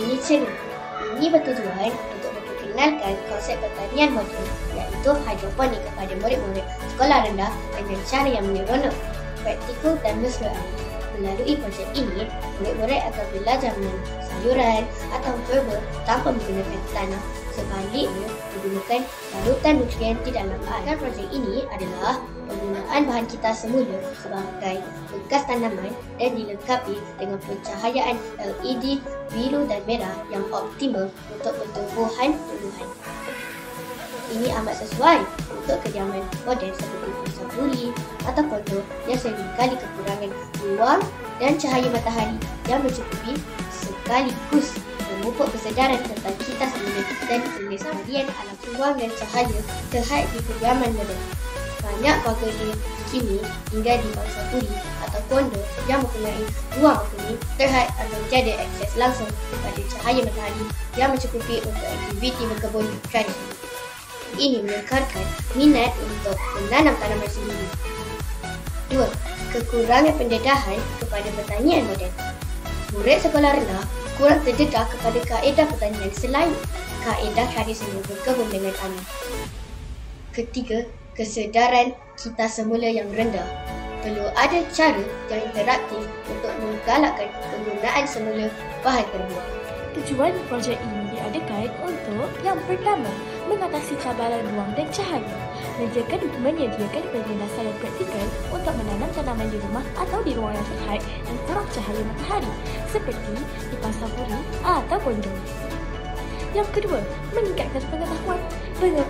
Ini cerita. Ini bertujuan untuk memperkenalkan konsep pertanian moden iaitu hidroponik kepada murid-murid sekolah rendah dengan cara yang menyeronok, praktikal dan mesra. Melalui projek ini, murid-murid akan belajar menanam sayuran atau herba tanpa menggunakan tanah. Sebaliknya, menggunakan larutan nutrien di dalam air. Projek ini adalah penggunaan bahan kita semula sebagai bekas tanaman dan dilengkapi dengan pencahayaan LED biru dan merah yang optimal untuk pertumbuhan tumbuhan. Ini amat sesuai untuk kediaman moden seperti pasaruri atau kontor yang seringkali kekurangan ruang dan cahaya matahari yang mencukupi, sekaligus memupuk kesedaran tentang kita semula dan kelestarian alam. Ruang dan cahaya terhad di kediaman moden. Banyak keluarga di kini tinggal di pasaruri atau kondo yang mempunyai ruang ini terhad atau tiada akses langsung kepada cahaya matahari yang mencukupi untuk aktiviti berkebun tradisional. Ini menekankan minat untuk menanam tanaman sendiri. 2. Kekurangan pendedahan kepada pertanian moden. Murid sekolah rendah kurang terdedah kepada kaedah pertanian selain kaedah tradisional berkebun dengan tanah. Ketiga, kesedaran kita semula yang rendah. Perlu ada cara yang interaktif untuk menggalakkan penggunaan semula bahan terbuang. Tujuan projek ini diadakan untuk yang pertama, mengatasi cabaran ruang dan cahaya, menyediakan penjelasan yang praktikal untuk menanam tanaman di rumah atau di ruang yang terhad dan kurang cahaya matahari seperti di pasaruri atau kondo. Yang kedua, meningkatkan pengetahuan,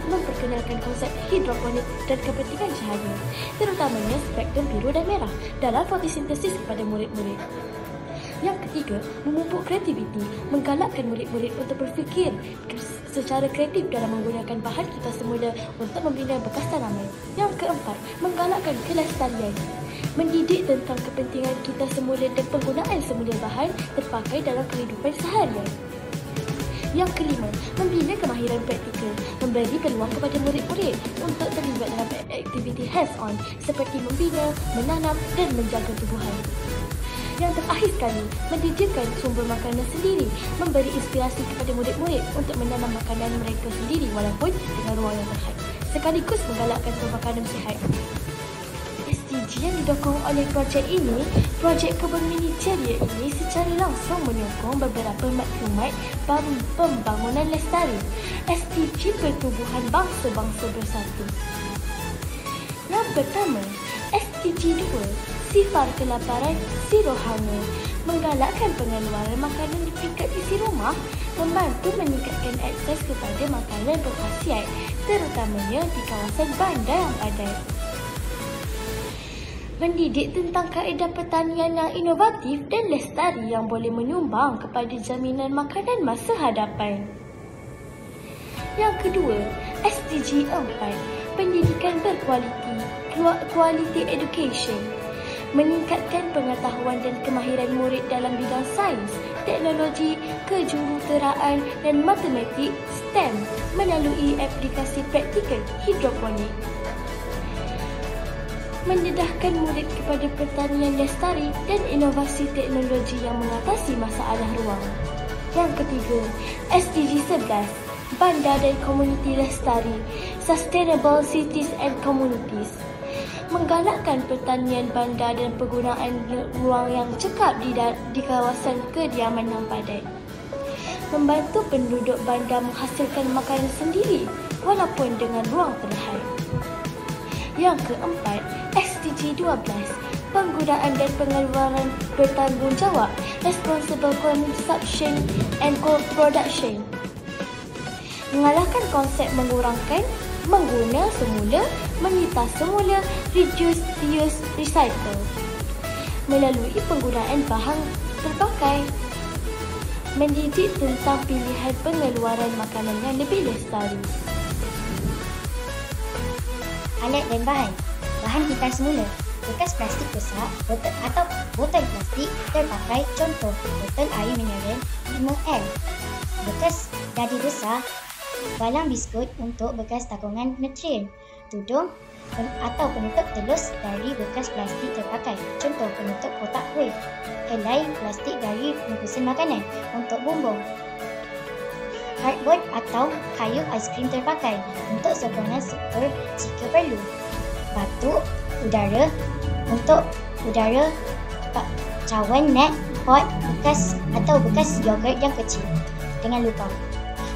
memperkenalkan konsep hidroponik dan kepentingan cahaya, terutamanya spektrum biru dan merah dalam fotosintesis kepada murid-murid. Yang ketiga, memupuk kreativiti, menggalakkan murid-murid untuk berfikir secara kreatif dalam menggunakan bahan kita semula untuk membina bekas tanaman. Yang keempat, menggalakkan kelestarian, mendidik tentang kepentingan kita semula dan penggunaan semula bahan terpakai dalam kehidupan seharian. Yang kelima, membina kemahiran praktikal, memberi peluang kepada murid-murid untuk terlibat dalam aktiviti hands-on seperti membina, menanam dan menjaga tumbuhan. Yang terakhir sekali, mendidikkan sumber makanan sendiri, memberi inspirasi kepada murid-murid untuk menanam makanan mereka sendiri walaupun dengan ruang yang terhad, sekaligus menggalakkan pemakanan sihat. SDG yang didukung oleh projek ini, projek kebun mini ceria ini secara langsung menyokong beberapa maklumat pembangunan lestari, SDG Pertubuhan Bangsa-Bangsa Bersatu. Yang pertama, SDG 2, sifar kelaparan si rohani, menggalakkan pengeluaran makanan di peringkat isi rumah, membantu meningkatkan akses kepada makanan berkhasiat, terutamanya di kawasan bandar yang padat. Mendidik tentang kaedah pertanian yang inovatif dan lestari yang boleh menyumbang kepada jaminan makanan masa hadapan. Yang kedua, SDG 4, pendidikan berkualiti, quality education, meningkatkan pengetahuan dan kemahiran murid dalam bidang sains, teknologi, kejuruteraan dan matematik STEM melalui aplikasi praktikal hidroponik. Mendedahkan murid kepada pertanian lestari dan inovasi teknologi yang mengatasi masalah ruang. Yang ketiga, SDG 11, bandar dan komuniti lestari, Sustainable Cities and Communities, menggalakkan pertanian bandar dan penggunaan ruang yang cekap di kawasan kediaman yang padat. Membantu penduduk bandar menghasilkan makanan sendiri walaupun dengan ruang terhad. Yang keempat, SDG 12, penggunaan dan pengeluaran bertanggungjawab, Responsible Consumption and Co-Production, mengalahkan konsep mengurangkan, mengguna semula, menyita semula, reduce, reuse, recycle melalui penggunaan bahan terpakai. Mendidik tentang pilihan pengeluaran makanan yang lebih lestari. Alat dan bahan. Bahan kita semula. Bekas plastik besar atau botol plastik terpakai, contoh botol air mineral 5L. Bekas dadi besar, balang biskut untuk bekas takungan nutrien. tudung atau penutup telus dari bekas plastik terpakai. Contoh, penutup kotak kuih, helai plastik dari bungkusan makanan untuk bumbung, cardboard atau kayu aiskrim terpakai untuk sokongan super jika perlu, batuk udara untuk udara, cawan net pot bekas atau bekas yogurt yang kecil. Jangan lupa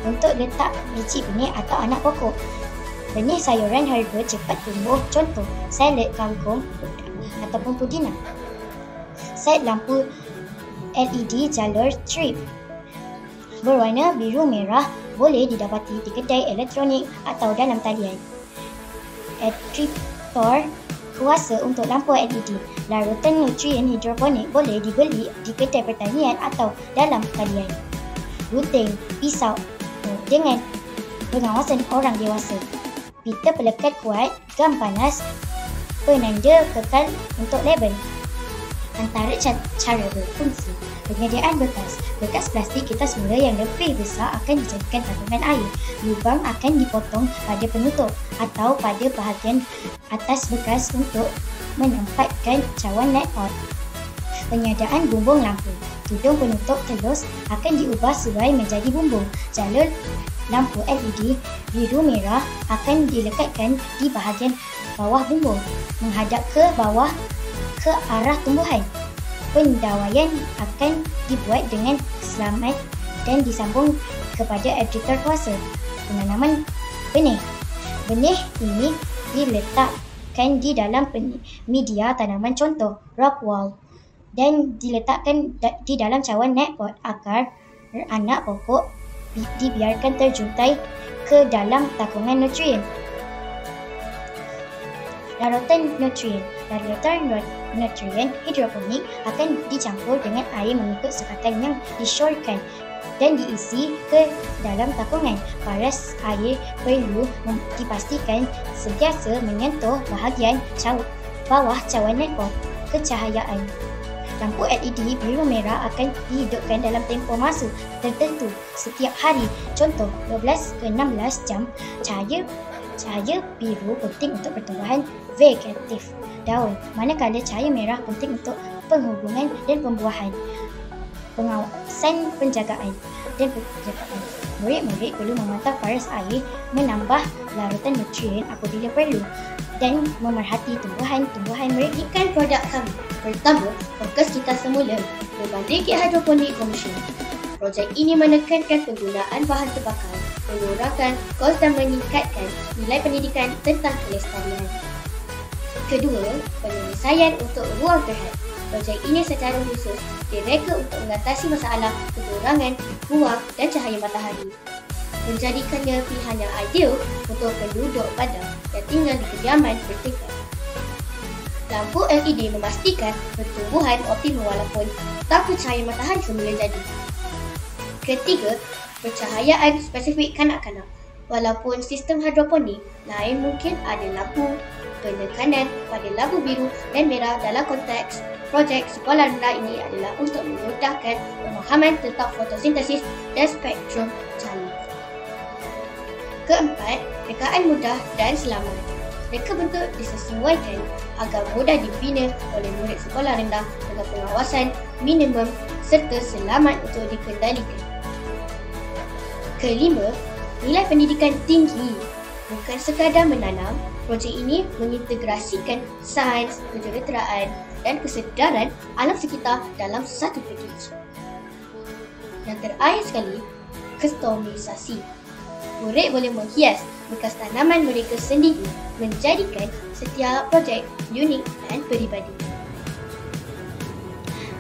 untuk letak biji benih atau anak pokok. Benih sayuran herba cepat tumbuh, contoh salad kangkung ataupun pudina. Set lampu LED jalur strip berwarna biru merah boleh didapati di kedai elektronik atau dalam talian. Adaptor kuasa untuk lampu LED. Larutan nutrien hidroponik boleh dibeli di kedai pertanian atau dalam talian. Gunting, pisau dengan pengawasan orang dewasa. Pita pelekat kuat, gam panas, penanda kekal untuk label. Antara cara berfungsi, penyediaan bekas plastik kita semula yang lebih besar akan dijadikan tabungan air. Lubang akan dipotong pada penutup atau pada bahagian atas bekas untuk menempatkan cawan net pot. Penyediaan bumbung lampu. Tudung penutup telus akan diubah suai menjadi bumbung. Jalur lampu LED biru merah akan dilekatkan di bahagian bawah bumbung, menghadap ke bawah ke arah tumbuhan. Pendawaian akan dibuat dengan selamat dan disambung kepada adaptor kuasa. Penanaman benih. Benih ini diletakkan di dalam media tanaman, contoh rock wall, dan diletakkan di dalam cawan net pot agar anak pokok dibiarkan terjuntai ke dalam takungan nutrien. Larutan nutrien. Larutan nutrien hidroponik akan dicampur dengan air mengikut sukatan yang disyorkan dan diisi ke dalam takungan. Paras air perlu dipastikan sentiasa menyentuh bahagian bawah cawan net pot. Kecahayaan. Lampu LED biru merah akan dihidupkan dalam tempoh masa tertentu setiap hari. Contoh, 12 ke 16 jam. Cahaya biru penting untuk pertumbuhan vegetatif daun, manakala cahaya merah penting untuk penghubungan dan pembuahan. Pengawasan penjagaan. Murid-murid perlu memantau paras air, menambah larutan nutrien apabila perlu, dan memerhati tumbuhan mereka. Ikan produk kami. Pertama, fokus kita semula berbanding kit hidroponik komersial. Projek ini menekankan penggunaan bahan terbakar, mengurangkan kos dan meningkatkan nilai pendidikan tentang kelestarian. Kedua, penyelesaian untuk ruang terhad. Projek ini secara khusus direka untuk mengatasi masalah kekurangan ruang dan cahaya matahari, menjadikannya pilihan yang ideal untuk penduduk padat yang tinggal di kediaman bertingkat. Lampu LED memastikan pertumbuhan optimum walaupun tanpa cahaya matahari semula jadi. Ketiga, pencahayaan spesifik kanak-kanak. Walaupun sistem hidroponik lain mungkin ada lampu penekanan pada lampu biru dan merah dalam konteks projek sekolah rendah ini adalah untuk memudahkan pemahaman tentang fotosintesis dan spektrum cahaya. Keempat, rekaan mudah dan selamat. Reka bentuk disesuaikan agar mudah dibina oleh murid sekolah rendah dengan pengawasan minimum serta selamat untuk dikendalikan. Kelima, nilai pendidikan tinggi. Bukan sekadar menanam, projek ini mengintegrasikan sains, kejuruteraan dan kesedaran alam sekitar dalam satu pakej. Yang terakhir sekali, kustomisasi. Murid boleh menghias bekas tanaman mereka sendiri, menjadikan setiap projek unik dan peribadi.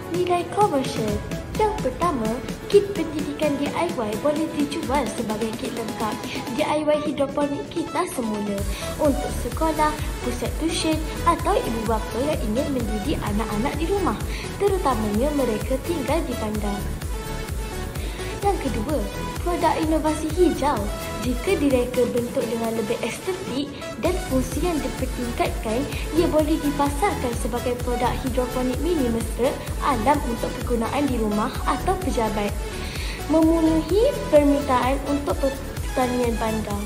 Nilai komersial. Yang pertama, kit pendidikan DIY boleh dijual sebagai kit lengkap DIY hidroponik kita semula untuk sekolah, pusat tuition atau ibu bapa yang ingin mendidik anak-anak di rumah, terutamanya mereka tinggal di bandar. Yang kedua, produk inovasi hijau. Jika direka bentuk dengan lebih estetik dan fungsi yang dipertingkatkan, ia boleh dipasarkan sebagai produk hidroponik mini mesra alam untuk kegunaan di rumah atau pejabat, memenuhi permintaan untuk pertanian bandar.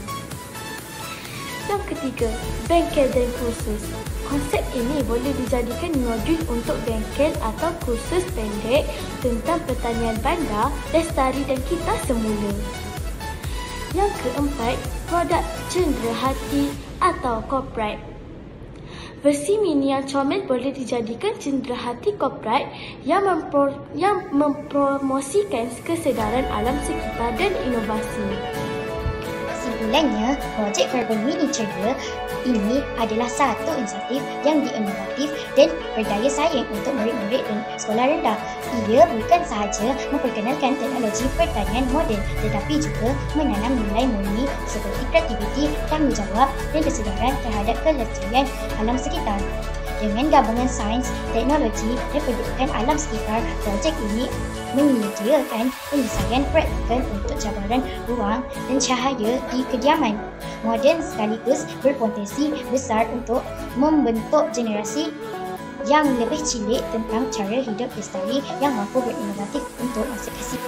Yang ketiga, bengkel dan kursus. Konsep ini boleh dijadikan modul untuk bengkel atau kursus pendek tentang pertanian bandar, lestari dan kita semula. Yang keempat, produk cenderahati atau corporate. Versi mini yang comel boleh dijadikan cenderahati corporate yang mempromosikan kesedaran alam sekitar dan inovasi. Kesimpulannya, projek Carbon Mini Cerita ini adalah satu inisiatif yang inovatif dan berdaya saing untuk murid-murid dan sekolah rendah. Ia bukan sahaja memperkenalkan teknologi pertanian moden tetapi juga menanam nilai murni seperti kreativiti, tanggungjawab dan kesedaran terhadap kelestarian alam sekitar. Dengan gabungan sains, teknologi dan pendidikan alam sekitar, projek ini menyediakan penyelesaian praktikal untuk cabaran ruang dan cahaya di kediaman. Moden sekaligus berpotensi besar untuk membentuk generasi yang lebih cilik tentang cara hidup lestari yang mampu berinovatif untuk masa kini.